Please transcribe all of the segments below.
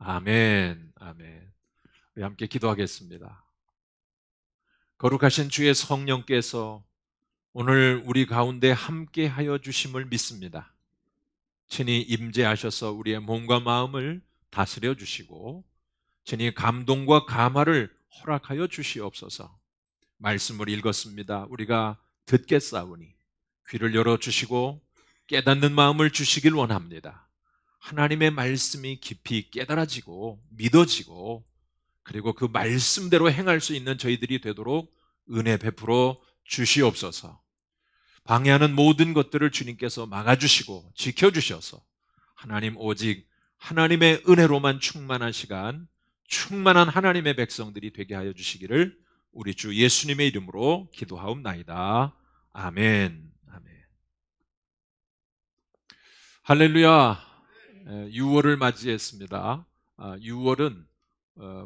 아멘, 아멘. 우리 함께 기도하겠습니다. 거룩하신 주의 성령께서 오늘 우리 가운데 함께 하여 주심을 믿습니다. 친히 임재하셔서 우리의 몸과 마음을 다스려 주시고 친히 감동과 감화를 허락하여 주시옵소서. 말씀을 읽었습니다. 우리가 듣겠사오니 귀를 열어주시고 깨닫는 마음을 주시길 원합니다. 하나님의 말씀이 깊이 깨달아지고 믿어지고 그리고 그 말씀대로 행할 수 있는 저희들이 되도록 은혜 베풀어 주시옵소서. 방해하는 모든 것들을 주님께서 막아주시고 지켜주셔서 하나님 오직 하나님의 은혜로만 충만한 시간, 충만한 하나님의 백성들이 되게 하여 주시기를 우리 주 예수님의 이름으로 기도하옵나이다. 아멘. 아멘. 할렐루야. 6월을 맞이했습니다. 6월은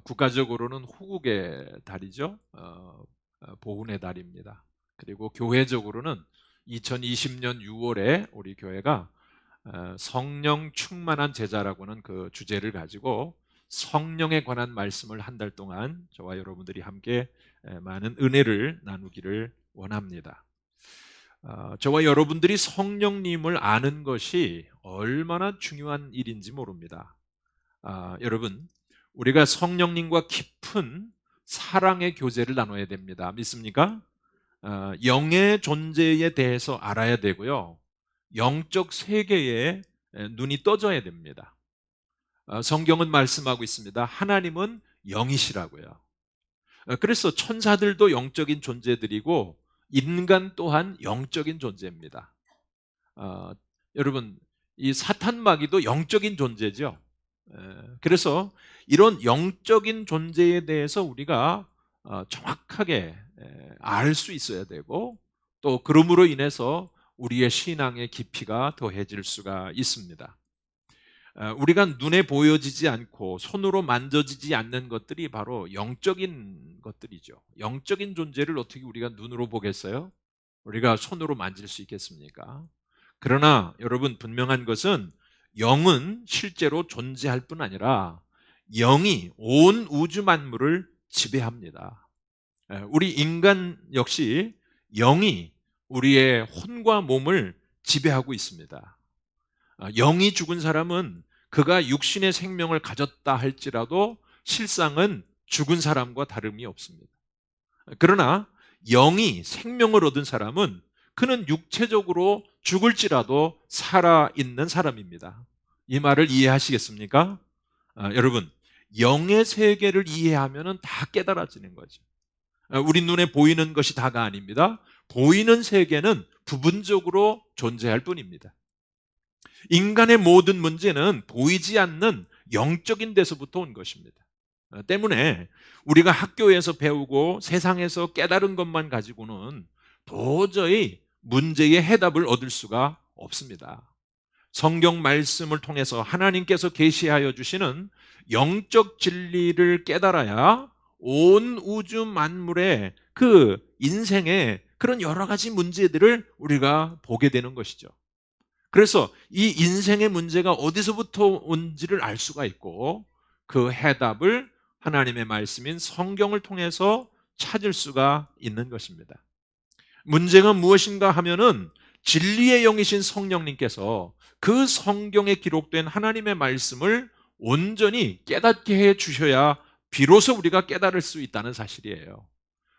국가적으로는 호국의 달이죠. 보훈의 달입니다. 그리고 교회적으로는 2020년 6월에 우리 교회가 성령 충만한 제자라고는 그 주제를 가지고 성령에 관한 말씀을 한 달 동안 저와 여러분들이 함께 많은 은혜를 나누기를 원합니다. 저와 여러분들이 성령님을 아는 것이 얼마나 중요한 일인지 모릅니다. 여러분, 우리가 성령님과 깊은 사랑의 교제를 나눠야 됩니다. 믿습니까? 영의 존재에 대해서 알아야 되고요. 영적 세계에 눈이 떠져야 됩니다. 성경은 말씀하고 있습니다. 하나님은 영이시라고요. 그래서 천사들도 영적인 존재들이고 인간 또한 영적인 존재입니다. 여러분, 이 사탄 마귀도 영적인 존재죠. 그래서 이런 영적인 존재에 대해서 우리가 정확하게 알 수 있어야 되고 또 그러므로 인해서 우리의 신앙의 깊이가 더해질 수가 있습니다. 우리가 눈에 보여지지 않고 손으로 만져지지 않는 것들이 바로 영적인 것들이죠. 영적인 존재를 어떻게 우리가 눈으로 보겠어요? 우리가 손으로 만질 수 있겠습니까? 그러나 여러분, 분명한 것은 영은 실제로 존재할 뿐 아니라 영이 온 우주 만물을 지배합니다. 우리 인간 역시 영이 우리의 혼과 몸을 지배하고 있습니다. 영이 죽은 사람은 그가 육신의 생명을 가졌다 할지라도 실상은 죽은 사람과 다름이 없습니다. 그러나 영이 생명을 얻은 사람은 그는 육체적으로 죽을지라도 살아있는 사람입니다. 이 말을 이해하시겠습니까? 여러분, 영의 세계를 이해하면 다 깨달아지는 거죠. 우리 눈에 보이는 것이 다가 아닙니다. 보이는 세계는 부분적으로 존재할 뿐입니다. 인간의 모든 문제는 보이지 않는 영적인 데서부터 온 것입니다. 때문에 우리가 학교에서 배우고 세상에서 깨달은 것만 가지고는 도저히 문제의 해답을 얻을 수가 없습니다. 성경 말씀을 통해서 하나님께서 계시하여 주시는 영적 진리를 깨달아야 온 우주 만물의 그 인생의 그런 여러 가지 문제들을 우리가 보게 되는 것이죠. 그래서 이 인생의 문제가 어디서부터 온지를 알 수가 있고 그 해답을 하나님의 말씀인 성경을 통해서 찾을 수가 있는 것입니다. 문제가 무엇인가 하면은 진리의 영이신 성령님께서 그 성경에 기록된 하나님의 말씀을 온전히 깨닫게 해 주셔야 비로소 우리가 깨달을 수 있다는 사실이에요.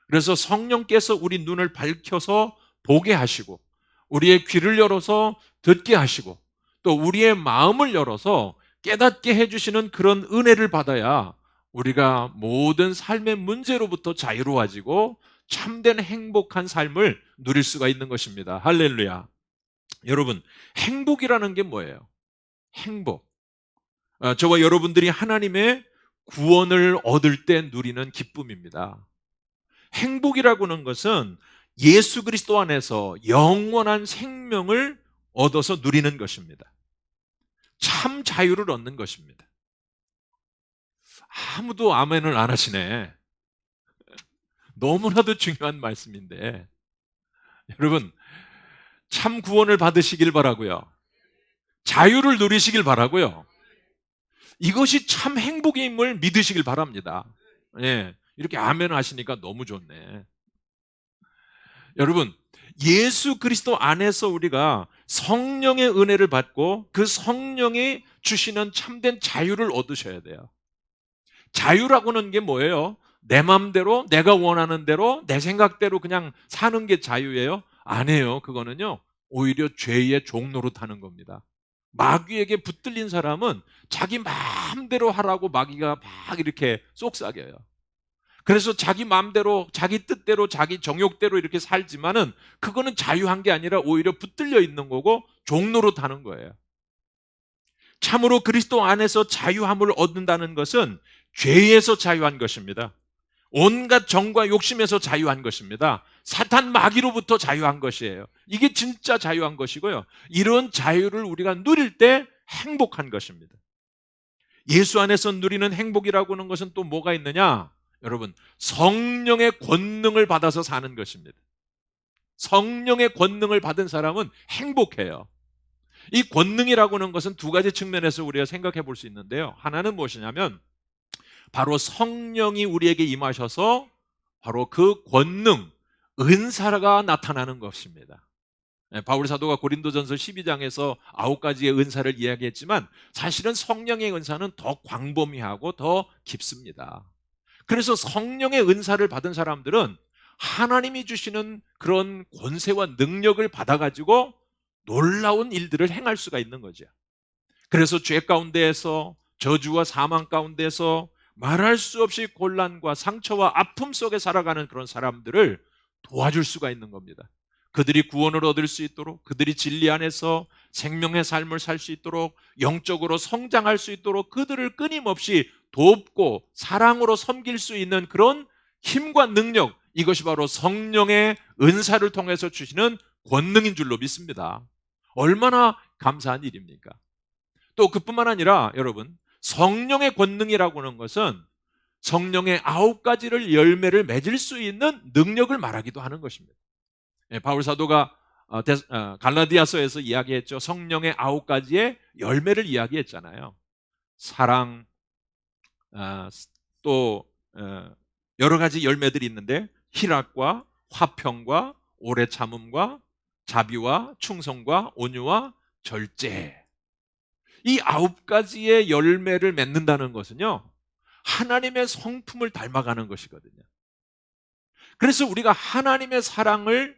그래서 성령께서 우리 눈을 밝혀서 보게 하시고 우리의 귀를 열어서 듣게 하시고 또 우리의 마음을 열어서 깨닫게 해주시는 그런 은혜를 받아야 우리가 모든 삶의 문제로부터 자유로워지고 참된 행복한 삶을 누릴 수가 있는 것입니다. 할렐루야. 여러분, 행복이라는 게 뭐예요? 행복. 저와 여러분들이 하나님의 구원을 얻을 때 누리는 기쁨입니다. 행복이라고 하는 것은 예수 그리스도 안에서 영원한 생명을 얻어서 누리는 것입니다. 참 자유를 얻는 것입니다. 아무도 아멘을 안 하시네. 너무나도 중요한 말씀인데 여러분, 참 구원을 받으시길 바라고요. 자유를 누리시길 바라고요. 이것이 참 행복임을 믿으시길 바랍니다. 예, 이렇게 아멘 하시니까 너무 좋네. 여러분, 예수 그리스도 안에서 우리가 성령의 은혜를 받고 그 성령이 주시는 참된 자유를 얻으셔야 돼요. 자유라고는 게 뭐예요? 내 마음대로, 내가 원하는 대로, 내 생각대로 그냥 사는 게 자유예요? 아니에요. 그거는요, 오히려 죄의 종로로 타는 겁니다. 마귀에게 붙들린 사람은 자기 마음대로 하라고 마귀가 막 이렇게 쏙삭여요. 그래서 자기 마음대로, 자기 뜻대로, 자기 정욕대로 이렇게 살지만은 그거는 자유한 게 아니라 오히려 붙들려 있는 거고 종로로 타는 거예요. 참으로 그리스도 안에서 자유함을 얻는다는 것은 죄에서 자유한 것입니다. 온갖 정과 욕심에서 자유한 것입니다. 사탄 마귀로부터 자유한 것이에요. 이게 진짜 자유한 것이고요. 이런 자유를 우리가 누릴 때 행복한 것입니다. 예수 안에서 누리는 행복이라고 하는 것은 또 뭐가 있느냐? 여러분, 성령의 권능을 받아서 사는 것입니다. 성령의 권능을 받은 사람은 행복해요. 이 권능이라고 하는 것은 두 가지 측면에서 우리가 생각해 볼 수 있는데요. 하나는 무엇이냐면 바로 성령이 우리에게 임하셔서 바로 그 권능, 은사가 나타나는 것입니다. 바울 사도가 고린도전서 12장에서 9가지의 은사를 이야기했지만 사실은 성령의 은사는 더 광범위하고 더 깊습니다. 그래서 성령의 은사를 받은 사람들은 하나님이 주시는 그런 권세와 능력을 받아가지고 놀라운 일들을 행할 수가 있는 거죠. 그래서 죄 가운데에서, 저주와 사망 가운데서 말할 수 없이 곤란과 상처와 아픔 속에 살아가는 그런 사람들을 도와줄 수가 있는 겁니다. 그들이 구원을 얻을 수 있도록, 그들이 진리 안에서 생명의 삶을 살 수 있도록, 영적으로 성장할 수 있도록 그들을 끊임없이 돕고 사랑으로 섬길 수 있는 그런 힘과 능력, 이것이 바로 성령의 은사를 통해서 주시는 권능인 줄로 믿습니다. 얼마나 감사한 일입니까? 또 그뿐만 아니라 여러분, 성령의 권능이라고 하는 것은 성령의 9가지를 열매를 맺을 수 있는 능력을 말하기도 하는 것입니다. 바울 사도가 갈라디아서에서 이야기했죠. 성령의 9가지의 열매를 이야기했잖아요. 사랑, 또 여러 가지 열매들이 있는데 희락과 화평과 오래 참음과 자비와 충성과 온유와 절제. 이 9가지의 열매를 맺는다는 것은요, 하나님의 성품을 닮아가는 것이거든요. 그래서 우리가 하나님의 사랑을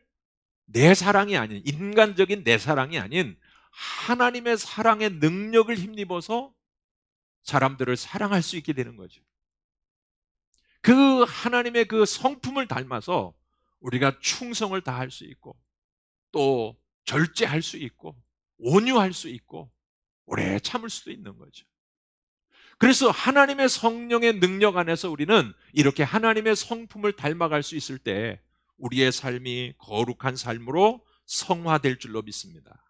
내 사랑이 아닌, 인간적인 내 사랑이 아닌 하나님의 사랑의 능력을 힘입어서 사람들을 사랑할 수 있게 되는 거죠. 그 하나님의 그 성품을 닮아서 우리가 충성을 다할 수 있고, 또 절제할 수 있고, 온유할 수 있고, 오래 참을 수도 있는 거죠. 그래서 하나님의 성령의 능력 안에서 우리는 이렇게 하나님의 성품을 닮아갈 수 있을 때 우리의 삶이 거룩한 삶으로 성화될 줄로 믿습니다.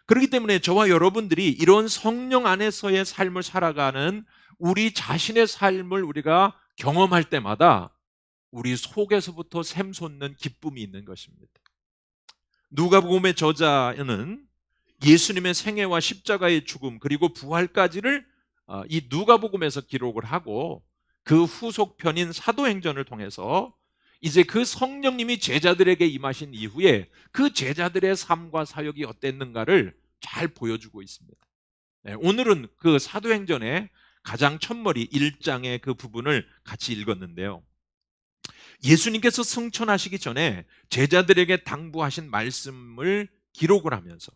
그렇기 때문에 저와 여러분들이 이런 성령 안에서의 삶을 살아가는 우리 자신의 삶을 우리가 경험할 때마다 우리 속에서부터 샘솟는 기쁨이 있는 것입니다. 누가복음의 저자는 예수님의 생애와 십자가의 죽음 그리고 부활까지를 이 누가복음에서 기록을 하고 그 후속편인 사도행전을 통해서 이제 그 성령님이 제자들에게 임하신 이후에 그 제자들의 삶과 사역이 어땠는가를 잘 보여주고 있습니다. 오늘은 그 사도행전의 가장 첫머리 1장의 그 부분을 같이 읽었는데요. 예수님께서 승천하시기 전에 제자들에게 당부하신 말씀을 기록을 하면서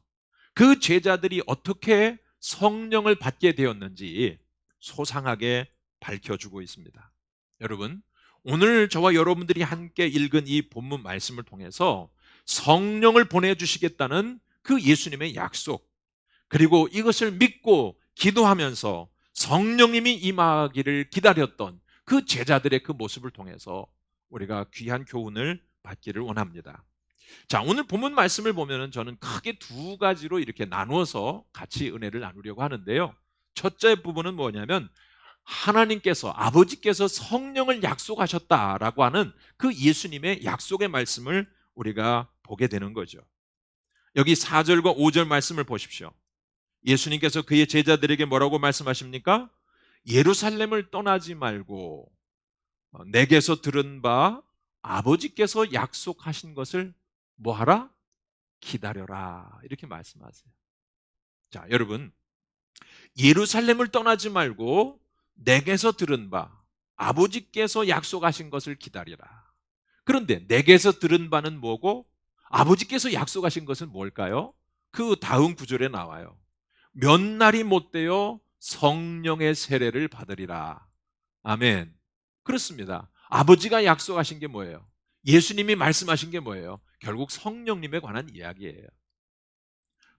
그 제자들이 어떻게 성령을 받게 되었는지 소상하게 밝혀주고 있습니다. 여러분, 오늘 저와 여러분들이 함께 읽은 이 본문 말씀을 통해서 성령을 보내주시겠다는 그 예수님의 약속, 그리고 이것을 믿고 기도하면서 성령님이 임하기를 기다렸던 그 제자들의 그 모습을 통해서 우리가 귀한 교훈을 받기를 원합니다. 자, 오늘 본문 말씀을 보면은 저는 크게 두 가지로 이렇게 나누어서 같이 은혜를 나누려고 하는데요. 첫째 부분은 뭐냐면 하나님께서, 아버지께서 성령을 약속하셨다라고 하는 그 예수님의 약속의 말씀을 우리가 보게 되는 거죠. 여기 4절과 5절 말씀을 보십시오. 예수님께서 그의 제자들에게 뭐라고 말씀하십니까? 예루살렘을 떠나지 말고 내게서 들은 바 아버지께서 약속하신 것을 뭐하라? 기다려라. 이렇게 말씀하세요. 자, 여러분, 예루살렘을 떠나지 말고 내게서 들은 바 아버지께서 약속하신 것을 기다리라. 그런데 내게서 들은 바는 뭐고 아버지께서 약속하신 것은 뭘까요? 그 다음 구절에 나와요. 몇 날이 못 되어 성령의 세례를 받으리라. 아멘. 그렇습니다. 아버지가 약속하신 게 뭐예요? 예수님이 말씀하신 게 뭐예요? 결국 성령님에 관한 이야기예요.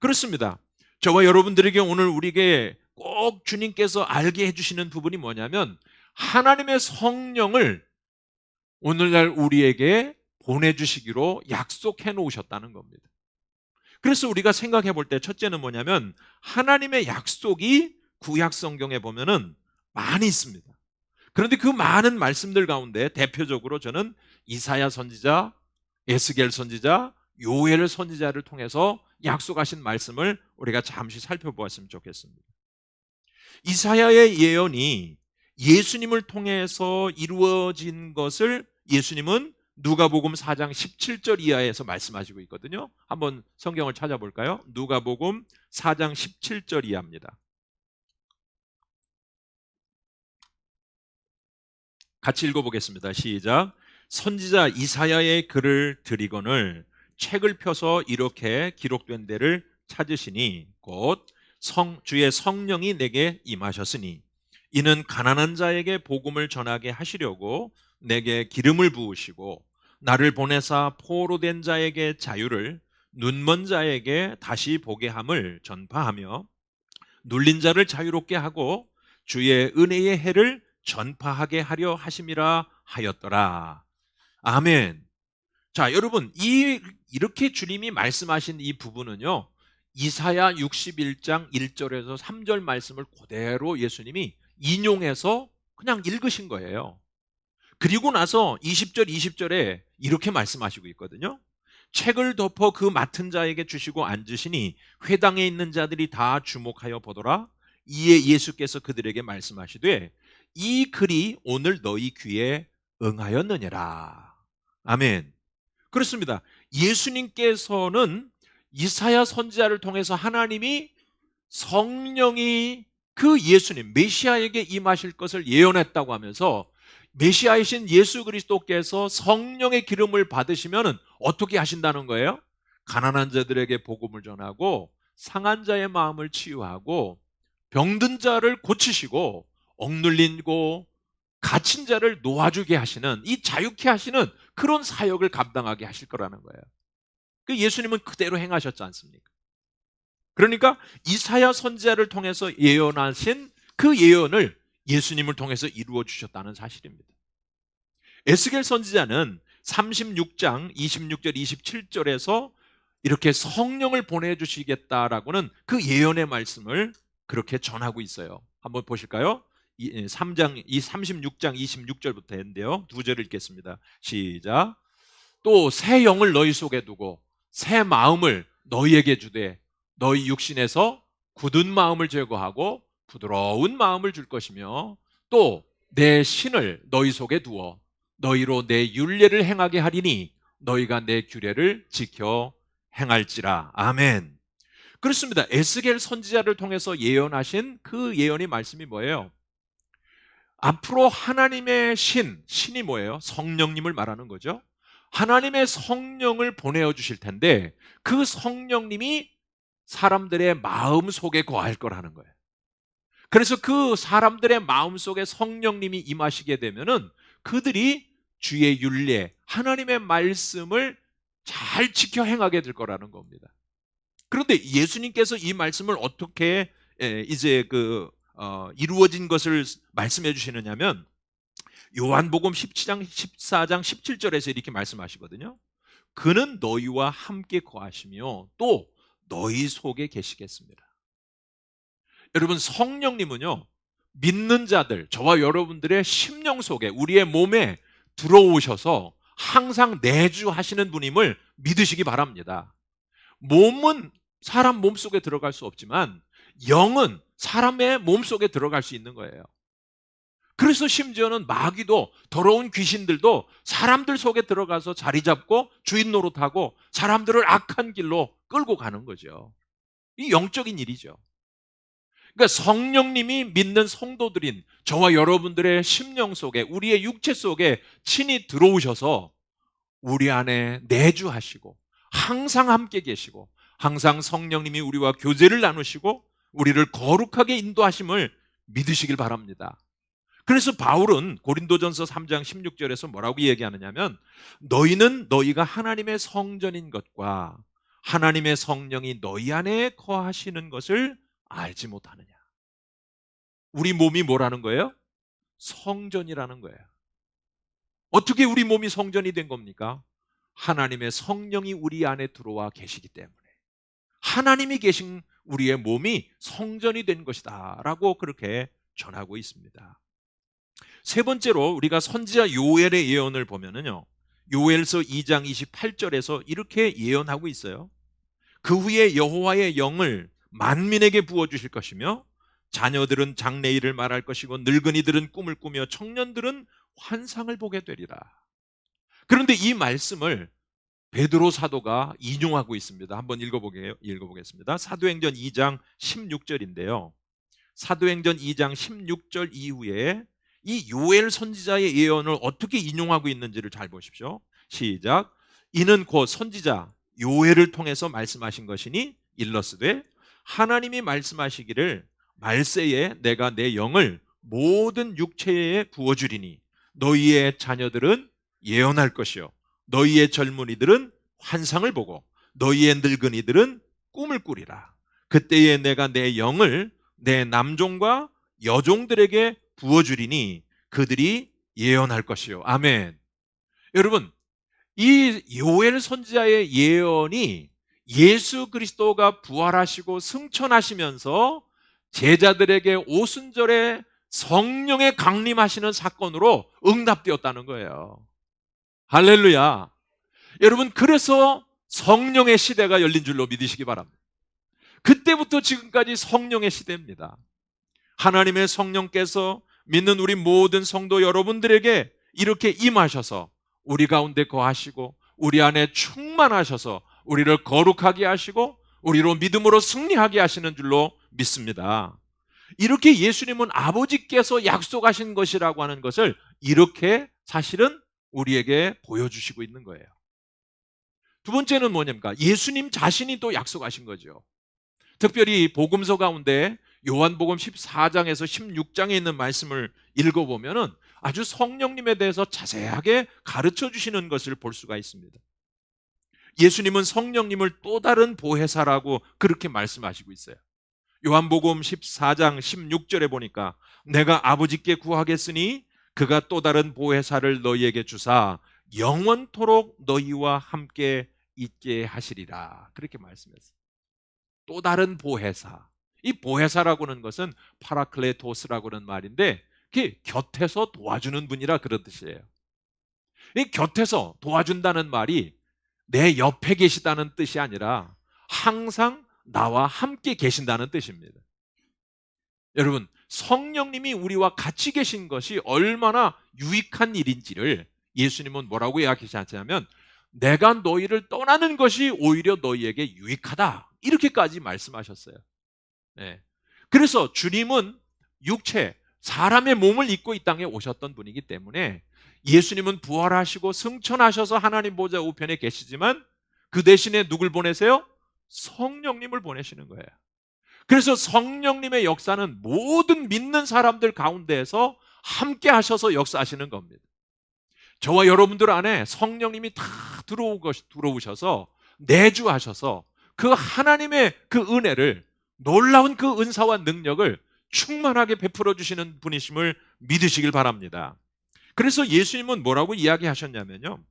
그렇습니다. 저와 여러분들에게 오늘 우리에게 꼭 주님께서 알게 해주시는 부분이 뭐냐면 하나님의 성령을 오늘날 우리에게 보내주시기로 약속해 놓으셨다는 겁니다. 그래서 우리가 생각해 볼 때 첫째는 뭐냐면 하나님의 약속이 구약 성경에 보면은 많이 있습니다. 그런데 그 많은 말씀들 가운데 대표적으로 저는 이사야 선지자, 에스겔 선지자, 요엘 선지자를 통해서 약속하신 말씀을 우리가 잠시 살펴보았으면 좋겠습니다. 이사야의 예언이 예수님을 통해서 이루어진 것을 예수님은 누가복음 4장 17절 이하에서 말씀하시고 있거든요. 한번 성경을 찾아볼까요? 누가복음 4장 17절 이하입니다. 같이 읽어보겠습니다. 시작. 선지자 이사야의 글을 드리거늘 책을 펴서 이렇게 기록된 데를 찾으시니 곧 주의 성령이 내게 임하셨으니 이는 가난한 자에게 복음을 전하게 하시려고 내게 기름을 부으시고 나를 보내사 포로된 자에게 자유를 눈먼 자에게 다시 보게 함을 전파하며 눌린 자를 자유롭게 하고 주의 은혜의 해를 전파하게 하려 하심이라 하였더라. 아멘. 자, 여러분, 이렇게 주님이 말씀하신 이 부분은요, 이사야 61장 1절에서 3절 말씀을 그대로 예수님이 인용해서 그냥 읽으신 거예요. 그리고 나서 20절, 20절에 이렇게 말씀하시고 있거든요. 책을 덮어 그 맡은 자에게 주시고 앉으시니 회당에 있는 자들이 다 주목하여 보더라. 이에 예수께서 그들에게 말씀하시되 이 글이 오늘 너희 귀에 응하였느니라. 아멘. 그렇습니다. 예수님께서는 이사야 선지자를 통해서 하나님이 성령이 그 예수님 메시아에게 임하실 것을 예언했다고 하면서 메시아이신 예수 그리스도께서 성령의 기름을 받으시면 어떻게 하신다는 거예요? 가난한 자들에게 복음을 전하고 상한 자의 마음을 치유하고 병든 자를 고치시고 억눌리고 갇힌 자를 놓아주게 하시는 이 자유케 하시는 그런 사역을 감당하게 하실 거라는 거예요. 그 예수님은 그대로 행하셨지 않습니까? 그러니까 이사야 선지자를 통해서 예언하신 그 예언을 예수님을 통해서 이루어 주셨다는 사실입니다. 에스겔 선지자는 36장 26절 27절에서 이렇게 성령을 보내주시겠다라고는 그 예언의 말씀을 그렇게 전하고 있어요. 한번 보실까요? 36장 26절부터 했는데요. 두 절을 읽겠습니다. 시작. 또 새 영을 너희 속에 두고 새 마음을 너희에게 주되 너희 육신에서 굳은 마음을 제거하고 부드러운 마음을 줄 것이며 또 내 신을 너희 속에 두어 너희로 내 율례를 행하게 하리니 너희가 내 규례를 지켜 행할지라. 아멘. 그렇습니다. 에스겔 선지자를 통해서 예언하신 그 예언의 말씀이 뭐예요? 앞으로 하나님의 신이 뭐예요? 성령님을 말하는 거죠. 하나님의 성령을 보내어 주실 텐데 그 성령님이 사람들의 마음 속에 거할 거라는 거예요. 그래서 그 사람들의 마음 속에 성령님이 임하시게 되면은 그들이 주의 율례, 하나님의 말씀을 잘 지켜 행하게 될 거라는 겁니다. 그런데 예수님께서 이 말씀을 어떻게 이제 이루어진 것을 말씀해 주시느냐면 요한복음 17장 14장 17절에서 이렇게 말씀하시거든요. 그는 너희와 함께 거하시며 또 너희 속에 계시겠습니다. 여러분, 성령님은요 믿는 자들, 저와 여러분들의 심령 속에 우리의 몸에 들어오셔서 항상 내주하시는 분임을 믿으시기 바랍니다. 몸은 사람 몸속에 들어갈 수 없지만 영은 사람의 몸속에 들어갈 수 있는 거예요. 그래서 심지어는 마귀도, 더러운 귀신들도 사람들 속에 들어가서 자리 잡고 주인 노릇하고 사람들을 악한 길로 끌고 가는 거죠. 이 영적인 일이죠. 그러니까 성령님이 믿는 성도들인 저와 여러분들의 심령 속에, 우리의 육체 속에 친히 들어오셔서 우리 안에 내주하시고 항상 함께 계시고 항상 성령님이 우리와 교제를 나누시고 우리를 거룩하게 인도하심을 믿으시길 바랍니다. 그래서 바울은 고린도전서 3장 16절에서 뭐라고 얘기하느냐면, 너희는 너희가 하나님의 성전인 것과 하나님의 성령이 너희 안에 거하시는 것을 알지 못하느냐. 우리 몸이 뭐라는 거예요? 성전이라는 거예요. 어떻게 우리 몸이 성전이 된 겁니까? 하나님의 성령이 우리 안에 들어와 계시기 때문에 하나님이 계신 우리의 몸이 성전이 된 것이다 라고 그렇게 전하고 있습니다. 세 번째로 우리가 선지자 요엘의 예언을 보면은요, 요엘서 2장 28절에서 이렇게 예언하고 있어요. 그 후에 여호와의 영을 만민에게 부어주실 것이며 자녀들은 장래일을 말할 것이고 늙은이들은 꿈을 꾸며 청년들은 환상을 보게 되리라. 그런데 이 말씀을 베드로 사도가 인용하고 있습니다. 한번 읽어보겠습니다. 사도행전 2장 16절인데요. 사도행전 2장 16절 이후에 이 요엘 선지자의 예언을 어떻게 인용하고 있는지를 잘 보십시오. 시작. 이는 곧 선지자 요엘을 통해서 말씀하신 것이니 일러스되 하나님이 말씀하시기를 말세에 내가 내 영을 모든 육체에 부어주리니 너희의 자녀들은 예언할 것이요 너희의 젊은이들은 환상을 보고 너희의 늙은이들은 꿈을 꾸리라. 그때에 내가 내 영을 내 남종과 여종들에게 부어주리니 그들이 예언할 것이요. 아멘. 여러분, 이 요엘 선지자의 예언이 예수 그리스도가 부활하시고 승천하시면서 제자들에게 오순절에 성령의 강림하시는 사건으로 응답되었다는 거예요. 할렐루야. 여러분, 그래서 성령의 시대가 열린 줄로 믿으시기 바랍니다. 그때부터 지금까지 성령의 시대입니다. 하나님의 성령께서 믿는 우리 모든 성도 여러분들에게 이렇게 임하셔서 우리 가운데 거하시고 우리 안에 충만하셔서 우리를 거룩하게 하시고 우리로 믿음으로 승리하게 하시는 줄로 믿습니다. 이렇게 예수님은 아버지께서 약속하신 것이라고 하는 것을 이렇게 사실은 우리에게 보여주시고 있는 거예요. 두 번째는 뭐냐입니까? 예수님 자신이 또 약속하신 거죠. 특별히 복음서 가운데 요한복음 14장에서 16장에 있는 말씀을 읽어보면 아주 성령님에 대해서 자세하게 가르쳐 주시는 것을 볼 수가 있습니다. 예수님은 성령님을 또 다른 보혜사라고 그렇게 말씀하시고 있어요. 요한복음 14장 16절에 보니까 내가 아버지께 구하겠으니 그가 또 다른 보혜사를 너희에게 주사 영원토록 너희와 함께 있게 하시리라. 그렇게 말씀했어요. 또 다른 보혜사. 이 보혜사라고 하는 것은 파라클레토스라고 하는 말인데 그게 곁에서 도와주는 분이라 그런 뜻이에요. 이 곁에서 도와준다는 말이 내 옆에 계시다는 뜻이 아니라 항상 나와 함께 계신다는 뜻입니다. 여러분, 성령님이 우리와 같이 계신 것이 얼마나 유익한 일인지를 예수님은 뭐라고 이야기하시냐면 내가 너희를 떠나는 것이 오히려 너희에게 유익하다. 이렇게까지 말씀하셨어요. 네. 그래서 주님은 육체, 사람의 몸을 입고 이 땅에 오셨던 분이기 때문에 예수님은 부활하시고 승천하셔서 하나님 보좌 우편에 계시지만 그 대신에 누굴 보내세요? 성령님을 보내시는 거예요. 그래서 성령님의 역사는 모든 믿는 사람들 가운데에서 함께 하셔서 역사하시는 겁니다. 저와 여러분들 안에 성령님이 다 들어오셔서 내주하셔서 그 하나님의 그 은혜를, 놀라운 그 은사와 능력을 충만하게 베풀어 주시는 분이심을 믿으시길 바랍니다. 그래서 예수님은 뭐라고 이야기하셨냐면요,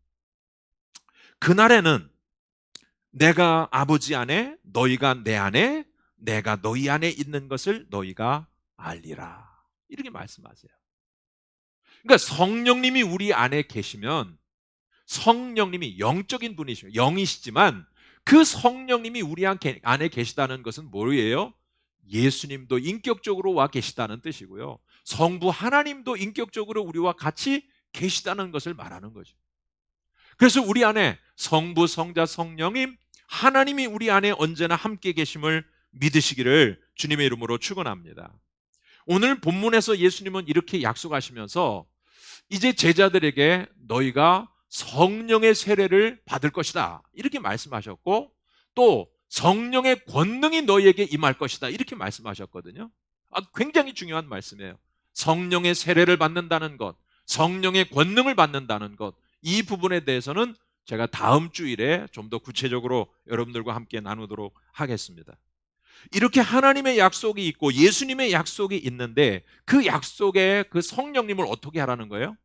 그날에는 내가 아버지 안에, 너희가 내 안에, 내가 너희 안에 있는 것을 너희가 알리라. 이렇게 말씀하세요. 그러니까 성령님이 우리 안에 계시면 성령님이 영적인 분이시죠. 영이시지만 그 성령님이 우리 안에 계시다는 것은 뭐예요? 예수님도 인격적으로 와 계시다는 뜻이고요. 성부 하나님도 인격적으로 우리와 같이 계시다는 것을 말하는 거죠. 그래서 우리 안에 성부, 성자, 성령님, 하나님이 우리 안에 언제나 함께 계심을 믿으시기를 주님의 이름으로 축원합니다. 오늘 본문에서 예수님은 이렇게 약속하시면서 이제 제자들에게 너희가 성령의 세례를 받을 것이다 이렇게 말씀하셨고, 또 성령의 권능이 너희에게 임할 것이다 이렇게 말씀하셨거든요. 굉장히 중요한 말씀이에요. 성령의 세례를 받는다는 것, 성령의 권능을 받는다는 것, 이 부분에 대해서는 제가 다음 주일에 좀 더 구체적으로 여러분들과 함께 나누도록 하겠습니다. 이렇게 하나님의 약속이 있고 예수님의 약속이 있는데, 그 약속에 그 성령님을 어떻게 하라는 거예요?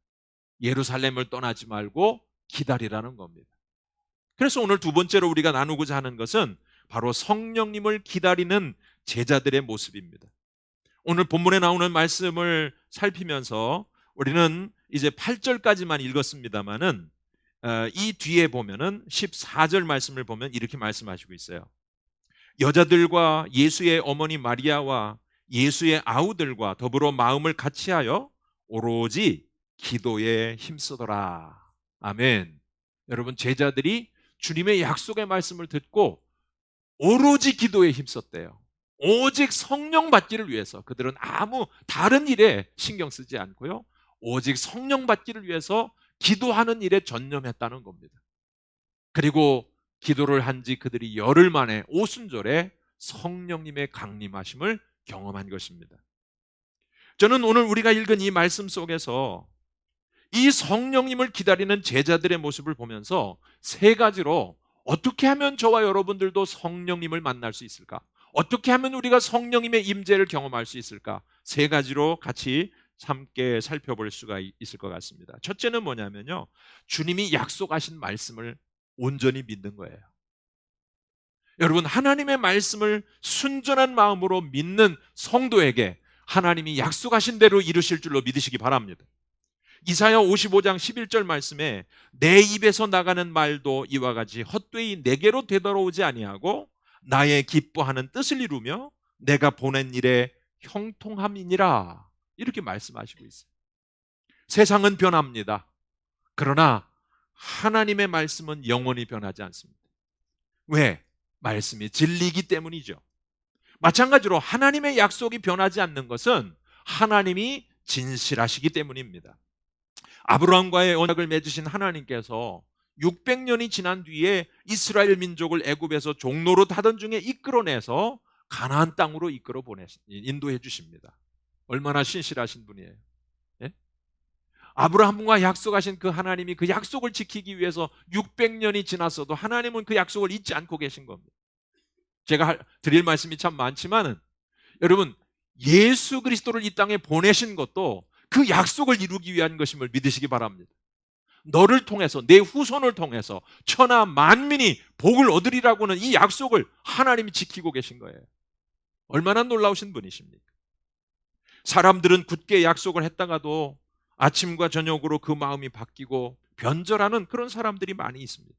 예루살렘을 떠나지 말고 기다리라는 겁니다. 그래서 오늘 두 번째로 우리가 나누고자 하는 것은 바로 성령님을 기다리는 제자들의 모습입니다. 오늘 본문에 나오는 말씀을 살피면서 우리는 이제 8절까지만 읽었습니다만은 이 뒤에 보면은 14절 말씀을 보면 이렇게 말씀하시고 있어요. 여자들과 예수의 어머니 마리아와 예수의 아우들과 더불어 마음을 같이하여 오로지 기도에 힘쓰더라. 아멘. 여러분, 제자들이 주님의 약속의 말씀을 듣고 오로지 기도에 힘썼대요. 오직 성령 받기를 위해서. 그들은 아무 다른 일에 신경 쓰지 않고요, 오직 성령 받기를 위해서 기도하는 일에 전념했다는 겁니다. 그리고 기도를 한 지 그들이 열흘 만에 오순절에 성령님의 강림하심을 경험한 것입니다. 저는 오늘 우리가 읽은 이 말씀 속에서 이 성령님을 기다리는 제자들의 모습을 보면서 세 가지로 어떻게 하면 저와 여러분들도 성령님을 만날 수 있을까? 어떻게 하면 우리가 성령님의 임재를 경험할 수 있을까? 세 가지로 같이 함께 살펴볼 수가 있을 것 같습니다. 첫째는 뭐냐면요, 주님이 약속하신 말씀을 온전히 믿는 거예요. 여러분, 하나님의 말씀을 순전한 마음으로 믿는 성도에게 하나님이 약속하신 대로 이루실 줄로 믿으시기 바랍니다. 이사야 55장 11절 말씀에 내 입에서 나가는 말도 이와 같이 헛되이 내게로 되돌아오지 아니하고 나의 기뻐하는 뜻을 이루며 내가 보낸 일에 형통함이니라, 이렇게 말씀하시고 있어요. 세상은 변합니다. 그러나 하나님의 말씀은 영원히 변하지 않습니다. 왜? 말씀이 진리이기 때문이죠. 마찬가지로 하나님의 약속이 변하지 않는 것은 하나님이 진실하시기 때문입니다. 아브라함과의 언약을 맺으신 하나님께서 600년이 지난 뒤에 이스라엘 민족을 애굽에서 종노릇 하던 중에 이끌어내서 가나안 땅으로 인도해 주십니다. 얼마나 신실하신 분이에요. 예? 아브라함과 약속하신 그 하나님이 그 약속을 지키기 위해서 600년이 지났어도 하나님은 그 약속을 잊지 않고 계신 겁니다. 제가 드릴 말씀이 참 많지만은 여러분, 예수 그리스도를 이 땅에 보내신 것도 그 약속을 이루기 위한 것임을 믿으시기 바랍니다. 너를 통해서, 내 후손을 통해서 천하 만민이 복을 얻으리라고는 이 약속을 하나님이 지키고 계신 거예요. 얼마나 놀라우신 분이십니까? 사람들은 굳게 약속을 했다가도 아침과 저녁으로 그 마음이 바뀌고 변절하는 그런 사람들이 많이 있습니다.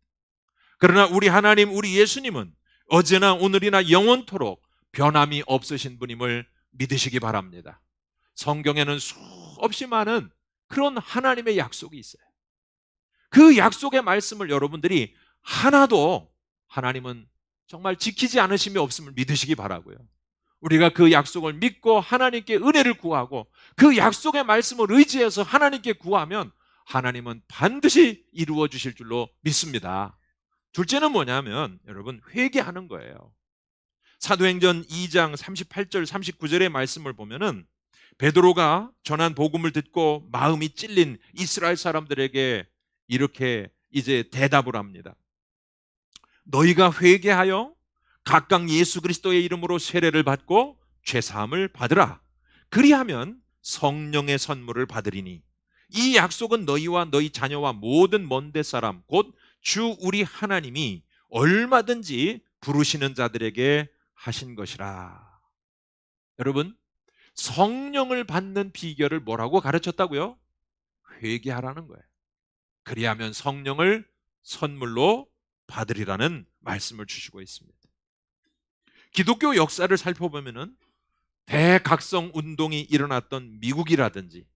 그러나 우리 하나님, 우리 예수님은 어제나 오늘이나 영원토록 변함이 없으신 분임을 믿으시기 바랍니다. 성경에는 수없이 많은 그런 하나님의 약속이 있어요. 그 약속의 말씀을 여러분들이 하나도 하나님은 정말 지키지 않으심이 없음을 믿으시기 바라고요. 우리가 그 약속을 믿고 하나님께 은혜를 구하고 그 약속의 말씀을 의지해서 하나님께 구하면 하나님은 반드시 이루어 주실 줄로 믿습니다. 둘째는 뭐냐면 여러분, 회개하는 거예요. 사도행전 2장 38절 39절의 말씀을 보면은 베드로가 전한 복음을 듣고 마음이 찔린 이스라엘 사람들에게 이렇게 이제 대답을 합니다. 너희가 회개하여 각각 예수 그리스도의 이름으로 세례를 받고 죄사함을 받으라. 그리하면 성령의 선물을 받으리니 이 약속은 너희와 너희 자녀와 모든 먼데 사람 곧 주 우리 하나님이 얼마든지 부르시는 자들에게 하신 것이라. 여러분, 성령을 받는 비결을 뭐라고 가르쳤다고요? 회개하라는 거예요. 그리하면 성령을 선물로 받으리라는 말씀을 주시고 있습니다. 기독교 역사를 살펴보면은 대각성 운동이 일어났던 미국이라든지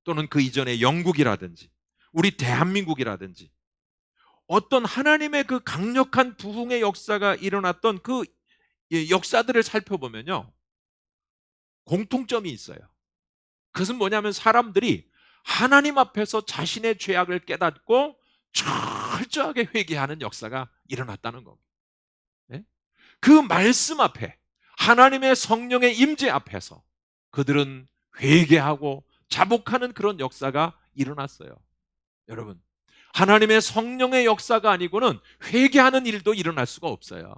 또는 그 이전에 영국이라든지 우리 대한민국이라든지 어떤 하나님의 그 강력한 부흥의 역사가 일어났던 그 역사들을 살펴보면요, 공통점이 있어요. 그것은 뭐냐면 사람들이 하나님 앞에서 자신의 죄악을 깨닫고 철저하게 회개하는 역사가 일어났다는 겁니다. 네? 그 말씀 앞에, 하나님의 성령의 임재 앞에서 그들은 회개하고 자복하는 그런 역사가 일어났어요. 여러분, 하나님의 성령의 역사가 아니고는 회개하는 일도 일어날 수가 없어요.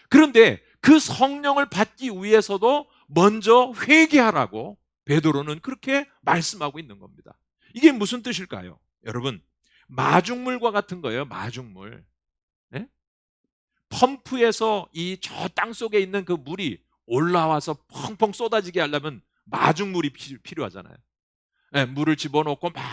그런데 그 성령을 받기 위해서도 먼저 회개하라고 베드로는 그렇게 말씀하고 있는 겁니다. 이게 무슨 뜻일까요? 여러분, 마중물과 같은 거예요. 마중물. 네? 펌프에서 이 저 땅속에 있는 그 물이 올라와서 펑펑 쏟아지게 하려면 마중물이 필요하잖아요. 네, 물을 집어넣고 막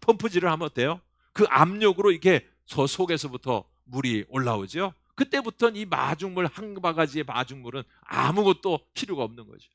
펌프질을 하면 어때요? 그 압력으로 이렇게 저 속에서부터 물이 올라오죠. 그때부터는 이 마중물, 한 바가지의 마중물은 아무것도 필요가 없는 거죠.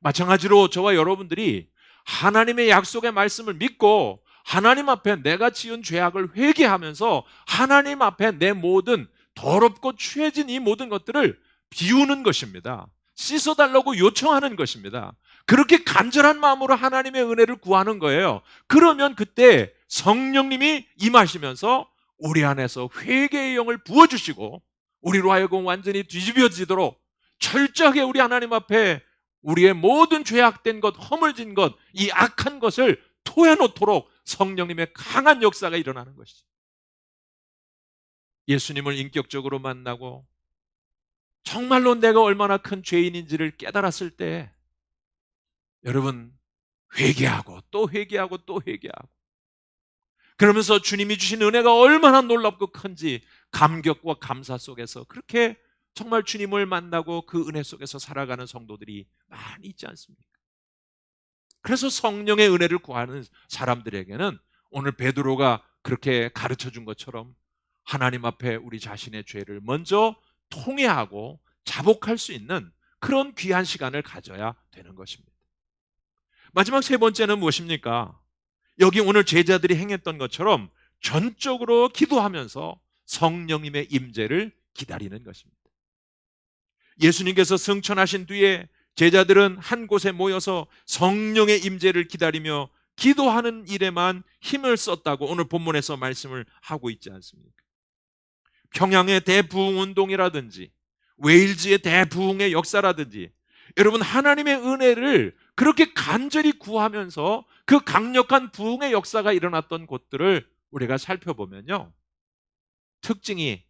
마찬가지로 저와 여러분들이 하나님의 약속의 말씀을 믿고 하나님 앞에 내가 지은 죄악을 회개하면서 하나님 앞에 내 모든 더럽고 취해진 이 모든 것들을 비우는 것입니다. 씻어달라고 요청하는 것입니다. 그렇게 간절한 마음으로 하나님의 은혜를 구하는 거예요. 그러면 그때 성령님이 임하시면서 우리 안에서 회개의 영을 부어주시고 우리로 하여금 완전히 뒤집어지도록 철저하게 우리 하나님 앞에 우리의 모든 죄악된 것, 허물진 것, 이 악한 것을 토해놓도록 성령님의 강한 역사가 일어나는 것이죠. 예수님을 인격적으로 만나고 정말로 내가 얼마나 큰 죄인인지를 깨달았을 때 여러분, 회개하고 또 회개하고 또 회개하고 그러면서 주님이 주신 은혜가 얼마나 놀랍고 큰지 감격과 감사 속에서 그렇게 정말 주님을 만나고 그 은혜 속에서 살아가는 성도들이 많이 있지 않습니까? 그래서 성령의 은혜를 구하는 사람들에게는 오늘 베드로가 그렇게 가르쳐 준 것처럼 하나님 앞에 우리 자신의 죄를 먼저 통회하고 자복할 수 있는 그런 귀한 시간을 가져야 되는 것입니다. 마지막 세 번째는 무엇입니까? 여기 오늘 제자들이 행했던 것처럼 전적으로 기도하면서 성령님의 임재를 기다리는 것입니다. 예수님께서 승천하신 뒤에 제자들은 한 곳에 모여서 성령의 임재를 기다리며 기도하는 일에만 힘을 썼다고 오늘 본문에서 말씀을 하고 있지 않습니까? 평양의 대부흥 운동이라든지 웨일즈의 대부흥의 역사라든지 여러분, 하나님의 은혜를 그렇게 간절히 구하면서 그 강력한 부흥의 역사가 일어났던 곳들을 우리가 살펴보면요, 특징이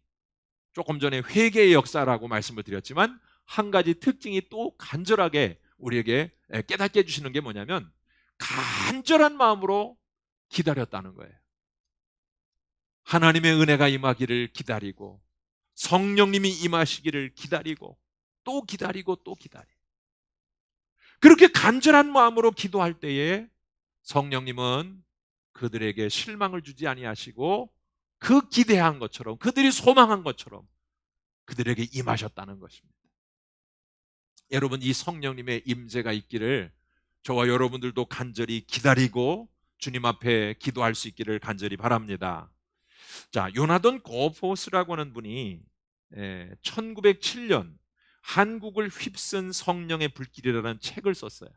조금 전에 회개의 역사라고 말씀을 드렸지만 한 가지 특징이 또 간절하게 우리에게 깨닫게 해주시는 게 뭐냐면 간절한 마음으로 기다렸다는 거예요. 하나님의 은혜가 임하기를 기다리고 성령님이 임하시기를 기다리고 또 기다리고 또 기다리고 그렇게 간절한 마음으로 기도할 때에 성령님은 그들에게 실망을 주지 아니하시고 그 기대한 것처럼 그들이 소망한 것처럼 그들에게 임하셨다는 것입니다. 여러분, 이 성령님의 임재가 있기를 저와 여러분들도 간절히 기다리고 주님 앞에 기도할 수 있기를 간절히 바랍니다. 자, 요나던 고포스라고 하는 분이 1907년 한국을 휩쓴 성령의 불길이라는 책을 썼어요.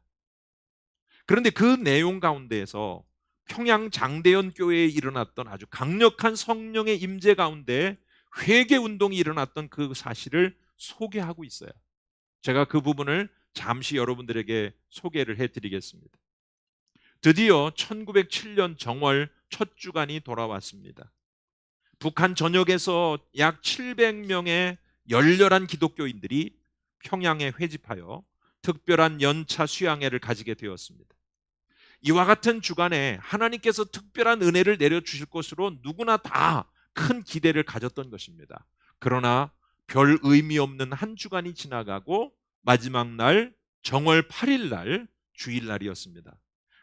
그런데 그 내용 가운데에서 평양 장대연 교회에 일어났던 아주 강력한 성령의 임재 가운데 회개 운동이 일어났던 그 사실을 소개하고 있어요. 제가 그 부분을 잠시 여러분들에게 소개를 해드리겠습니다. 드디어 1907년 정월 첫 주간이 돌아왔습니다. 북한 전역에서 약 700명의 열렬한 기독교인들이 평양에 회집하여 특별한 연차 수양회를 가지게 되었습니다. 이와 같은 주간에 하나님께서 특별한 은혜를 내려주실 것으로 누구나 다 큰 기대를 가졌던 것입니다. 그러나 별 의미 없는 한 주간이 지나가고 마지막 날 정월 8일 날 주일날이었습니다.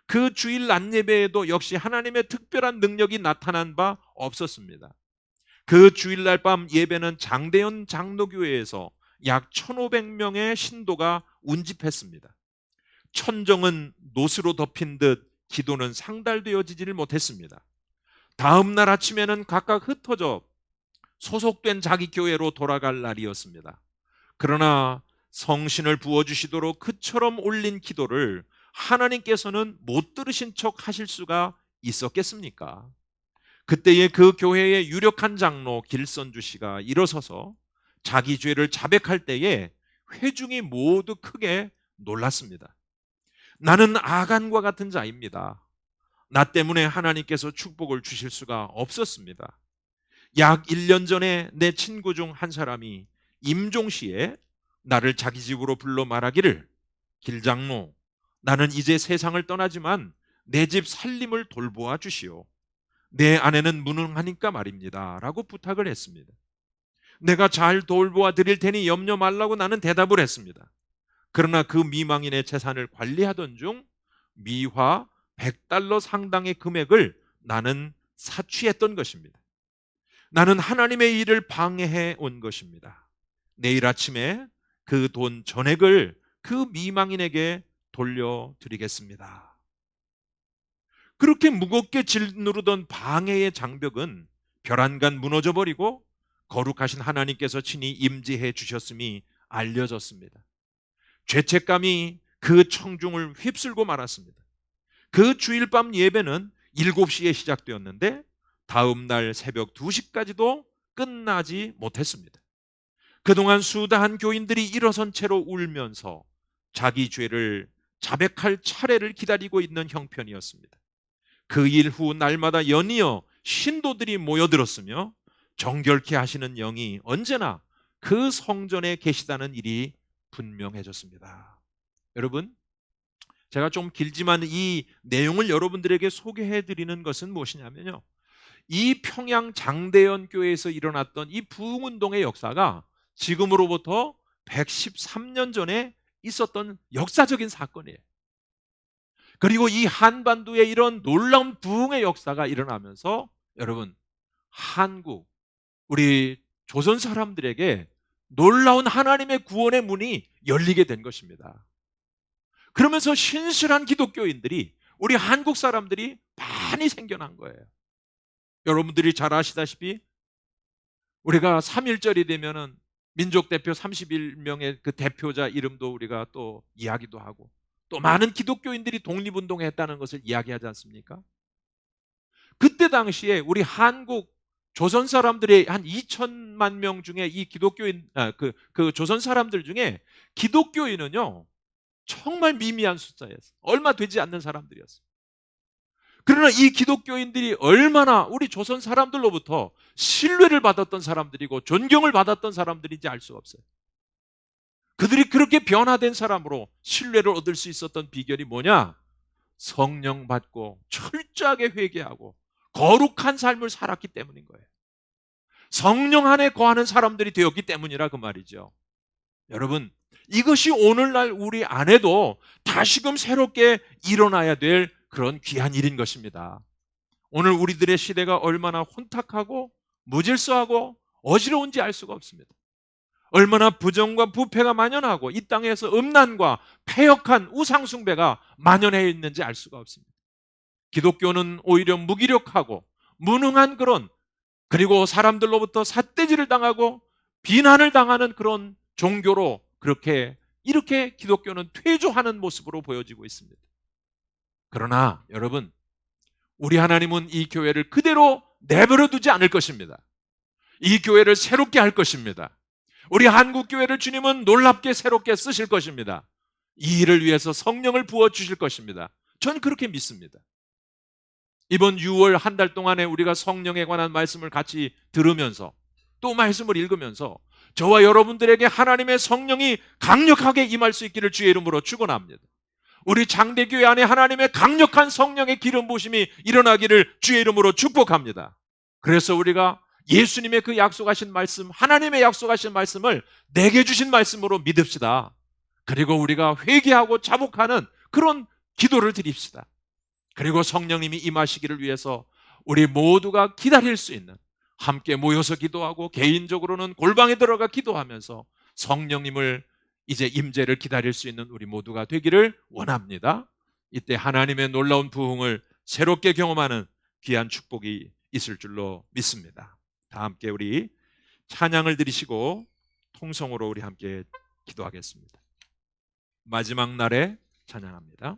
그 주일 낮 예배에도 역시 하나님의 특별한 능력이 나타난 바 없었습니다. 그 주일날 밤 예배는 장대연 장로교회에서 약 1,500명의 신도가 운집했습니다. 천정은 노스로 덮인 듯 기도는 상달되어지지를 못했습니다. 다음 날 아침에는 각각 흩어져 소속된 자기 교회로 돌아갈 날이었습니다. 그러나 성신을 부어주시도록 그처럼 올린 기도를 하나님께서는 못 들으신 척 하실 수가 있었겠습니까? 그때에 그 교회의 유력한 장로 길선주 씨가 일어서서 자기 죄를 자백할 때에 회중이 모두 크게 놀랐습니다. 나는 아간과 같은 자입니다. 나 때문에 하나님께서 축복을 주실 수가 없었습니다. 약 1년 전에 내 친구 중 한 사람이 임종시에 나를 자기 집으로 불러 말하기를, 길장로, 나는 이제 세상을 떠나지만 내 집 살림을 돌보아 주시오. 내 아내는 무능하니까 말입니다. 라고 부탁을 했습니다. 내가 잘 돌보아 드릴 테니 염려 말라고 나는 대답을 했습니다. 그러나 그 미망인의 재산을 관리하던 중 미화 100달러 상당의 금액을 나는 사취했던 것입니다. 나는 하나님의 일을 방해해 온 것입니다. 내일 아침에 그 돈 전액을 그 미망인에게 돌려드리겠습니다. 그렇게 무겁게 짓누르던 방해의 장벽은 벼랑간 무너져 버리고 거룩하신 하나님께서 친히 임재해 주셨음이 알려졌습니다. 죄책감이 그 청중을 휩쓸고 말았습니다. 그 주일 밤 예배는 7시에 시작되었는데 다음 날 새벽 2시까지도 끝나지 못했습니다. 그동안 수다한 교인들이 일어선 채로 울면서 자기 죄를 자백할 차례를 기다리고 있는 형편이었습니다. 그 일 후 날마다 연이어 신도들이 모여들었으며 정결케 하시는 영이 언제나 그 성전에 계시다는 일이 분명해졌습니다. 여러분, 제가 좀 길지만 이 내용을 여러분들에게 소개해 드리는 것은 무엇이냐면요, 이 평양 장대연 교회에서 일어났던 이 부흥운동의 역사가 지금으로부터 113년 전에 있었던 역사적인 사건이에요. 그리고 이 한반도에 이런 놀라운 부흥의 역사가 일어나면서 여러분, 한국, 우리 조선 사람들에게 놀라운 하나님의 구원의 문이 열리게 된 것입니다. 그러면서 신실한 기독교인들이, 우리 한국 사람들이 많이 생겨난 거예요. 여러분들이 잘 아시다시피 우리가 3.1절이 되면은 민족 대표 31명의 그 대표자 이름도 우리가 또 이야기도 하고, 또 많은 기독교인들이 독립운동했다는 것을 이야기하지 않습니까? 그때 당시에 우리 한국 조선 사람들의 한 2천만 명 중에 이 기독교인, 그 조선 사람들 중에 기독교인은요 정말 미미한 숫자였어요. 얼마 되지 않는 사람들이었어요. 그러나 이 기독교인들이 얼마나 우리 조선 사람들로부터 신뢰를 받았던 사람들이고 존경을 받았던 사람들인지 알 수가 없어요. 그들이 그렇게 변화된 사람으로 신뢰를 얻을 수 있었던 비결이 뭐냐? 성령 받고 철저하게 회개하고 거룩한 삶을 살았기 때문인 거예요. 성령 안에 거하는 사람들이 되었기 때문이라 그 말이죠. 여러분, 이것이 오늘날 우리 안에도 다시금 새롭게 일어나야 될 그런 귀한 일인 것입니다. 오늘 우리들의 시대가 얼마나 혼탁하고 무질서하고 어지러운지 알 수가 없습니다. 얼마나 부정과 부패가 만연하고 이 땅에서 음란과 패역한 우상숭배가 만연해 있는지 알 수가 없습니다. 기독교는 오히려 무기력하고 무능한 그런, 그리고 사람들로부터 삿대질을 당하고 비난을 당하는 그런 종교로 이렇게 기독교는 퇴조하는 모습으로 보여지고 있습니다. 그러나 여러분, 우리 하나님은 이 교회를 그대로 내버려 두지 않을 것입니다. 이 교회를 새롭게 할 것입니다. 우리 한국교회를 주님은 놀랍게 새롭게 쓰실 것입니다. 이 일을 위해서 성령을 부어주실 것입니다. 저는 그렇게 믿습니다. 이번 6월 한 달 동안에 우리가 성령에 관한 말씀을 같이 들으면서 또 말씀을 읽으면서 저와 여러분들에게 하나님의 성령이 강력하게 임할 수 있기를 주의 이름으로 축원합니다. 우리 장대교회 안에 하나님의 강력한 성령의 기름 부으심이 일어나기를 주의 이름으로 축복합니다. 그래서 우리가 예수님의 그 약속하신 말씀, 하나님의 약속하신 말씀을 내게 주신 말씀으로 믿읍시다. 그리고 우리가 회개하고 자복하는 그런 기도를 드립시다. 그리고 성령님이 임하시기를 위해서 우리 모두가 기다릴 수 있는, 함께 모여서 기도하고 개인적으로는 골방에 들어가 기도하면서 성령님을 이제 임재를 기다릴 수 있는 우리 모두가 되기를 원합니다. 이때 하나님의 놀라운 부흥을 새롭게 경험하는 귀한 축복이 있을 줄로 믿습니다. 다 함께 우리 찬양을 드리시고 통성으로 우리 함께 기도하겠습니다. 마지막 날에 찬양합니다.